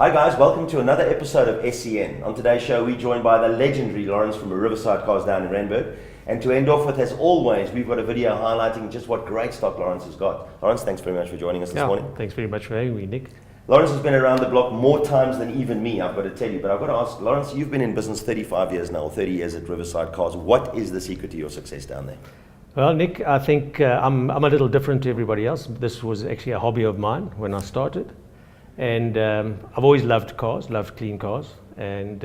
Hi guys, welcome to another episode of SEN. On today's show, we're joined by the legendary Lawrence from Riverside Cars down in Randburg. And to end off with, as always, we've got a video highlighting just what great stock Lawrence has got. Lawrence, thanks very much for joining us this morning. Thanks very much for having me, Nick. Lawrence has been around the block more times than even me, I've got to tell you. But I've got to ask, Lawrence, you've been in business 35 years now, or 30 years at Riverside Cars. What is the secret to your success down there? Well, Nick, I think I'm a little different to everybody else. This was actually a hobby of mine when I started. And I've always loved cars, loved clean cars. And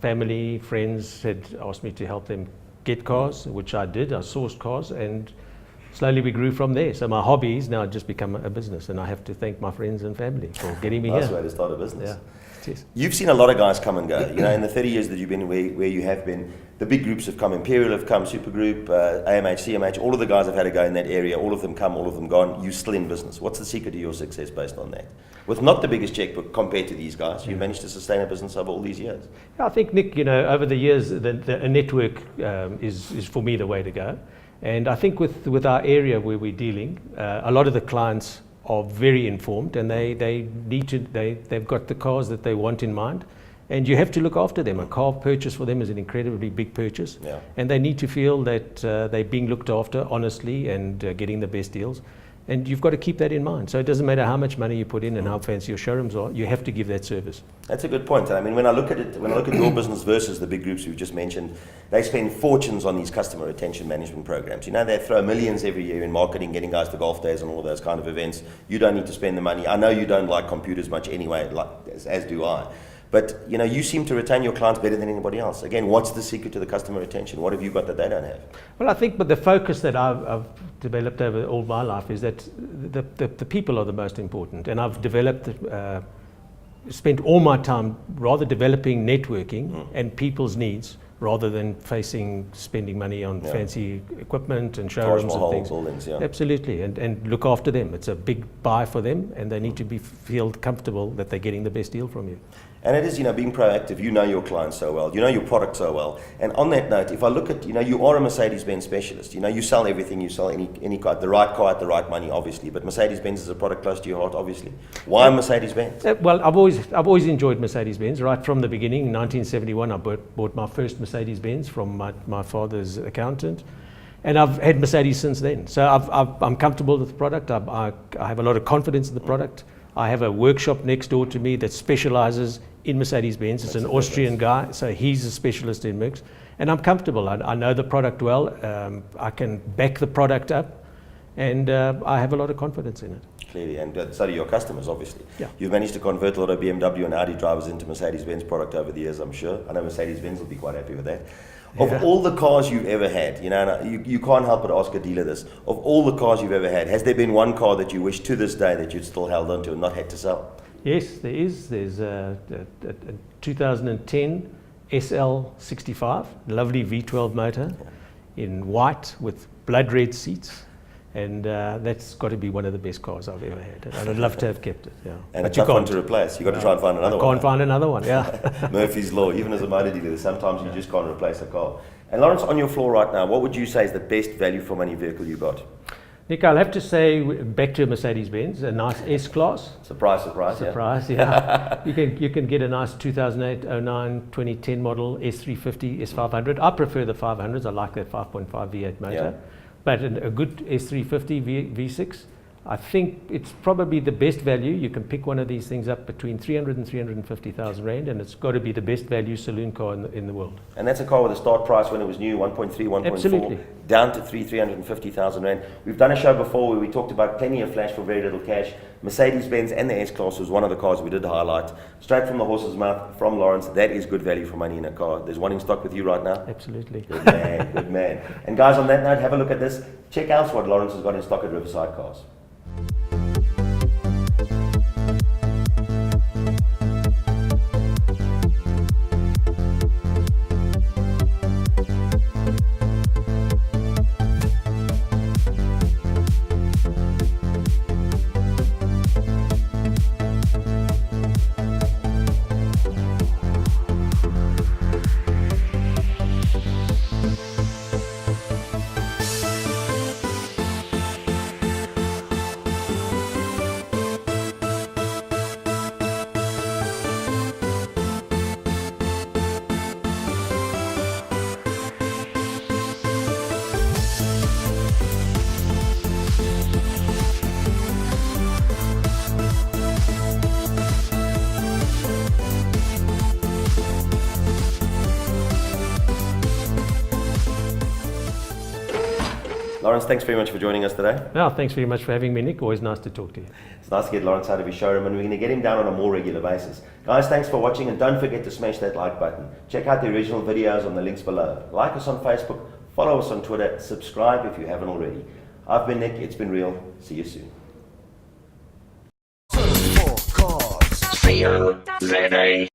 family, friends had asked me to help them get cars, which I did. I sourced cars, and slowly we grew from there. So my hobbies now just become a business, and I have to thank my friends and family for getting me Nice here. way to start a business. Yeah. Yes. You've seen a lot of guys come and go. You know, in the 30 years that you've been where you have been, the big groups have come. Imperial have come, Supergroup, AMH, CMH, all of the guys have had a go in that area. All of them come, all of them gone. You're still in business. What's the secret to your success based on that? With not the biggest checkbook compared to these guys, you've managed to sustain a business over all these years. Yeah, I think, Nick, over the years, a network is for me the way to go. And I think with our area where we're dealing, a lot of the clients are very informed, and they've got the cars that they want in mind, and you have to look after them. A car purchase for them is an incredibly big purchase, and they need to feel that they're being looked after honestly and getting the best deals. And you've got to keep that in mind. So it doesn't matter how much money you put in and how fancy your showrooms are, you have to give that service. That's a good point. I mean, when I look at your business versus the big groups we've just mentioned, they spend fortunes on these customer retention management programs. You know, they throw millions every year in marketing, getting guys to golf days and all of those kind of events. You don't need to spend the money. I know you don't like computers much anyway, as do I. But, you know, you seem to retain your clients better than anybody else. Again, what's the secret to the customer retention? What have you got that they don't have? Well, I think, but the focus that I've developed over all my life is that the people are the most important. And I've developed, spent all my time rather developing networking and people's needs rather than spending money on fancy equipment and showrooms and things. Buildings, Absolutely, and look after them. It's a big buy for them, and they need to feel comfortable that they're getting the best deal from you. And it is, being proactive. You know your clients so well. You know your product so well. And on that note, if I look at, you are a Mercedes-Benz specialist. You sell everything. You sell any car, the right car at the right money, obviously. But Mercedes-Benz is a product close to your heart, obviously. Why Mercedes-Benz? Well, I've always enjoyed Mercedes-Benz. Right from the beginning, in 1971, I bought my first Mercedes-Benz from my father's accountant. And I've had Mercedes since then. So I'm comfortable with the product. I have a lot of confidence in the product. I have a workshop next door to me that specializes in Mercedes-Benz. It's an Austrian guy, so he's a specialist in Mercs. And I'm comfortable. I know the product well. I can back the product up, and I have a lot of confidence in it. Clearly, and so do your customers, obviously. Yeah. You've managed to convert a lot of BMW and Audi drivers into Mercedes-Benz product over the years, I'm sure. I know Mercedes-Benz will be quite happy with that. Of all the cars you've ever had, and you can't help but ask a dealer this, of all the cars you've ever had, has there been one car that you wish to this day that you'd still held on to and not had to sell? Yes, there is. There's a 2010 SL65, lovely V12 motor in white with blood red seats. And that's got to be one of the best cars I've ever had. And I'd love to have kept it. Yeah. And it's a tough one to replace. You've got to try and find another one. Can't find another one, yeah. Murphy's Law, even as a motor dealer, sometimes you just can't replace a car. And Lawrence, on your floor right now, what would you say is the best value for money vehicle you got? Nick, I'll have to say, back to a Mercedes-Benz, a nice S-Class. Surprise, yeah. You can get a nice 2008, 09, 2010 model S350, S500. I prefer the 500s. I like that 5.5 V8 motor. Yeah. But a good S350 V6, I think it's probably the best value. You can pick one of these things up between 300 and 350,000 Rand, and it's got to be the best value saloon car in the world. And that's a car with a start price when it was new, 1.3, 1.4, Absolutely. down to 350,000 Rand. We've done a show before where we talked about plenty of flash for very little cash. Mercedes-Benz and the S-Class was one of the cars we did highlight. Straight from the horse's mouth, from Lawrence, that is good value for money in a car. There's one in stock with you right now? Absolutely. Good man, good man. And guys, on that note, have a look at this. Check out what Lawrence has got in stock at Riverside Cars. Lawrence, thanks very much for joining us today. No, thanks very much for having me, Nick. Always nice to talk to you. It's nice to get Lawrence out of his showroom, and we're going to get him down on a more regular basis. Guys, thanks for watching, and don't forget to smash that like button. Check out the original videos on the links below. Like us on Facebook, follow us on Twitter, subscribe if you haven't already. I've been Nick, it's been real. See you soon. C-O-Z-A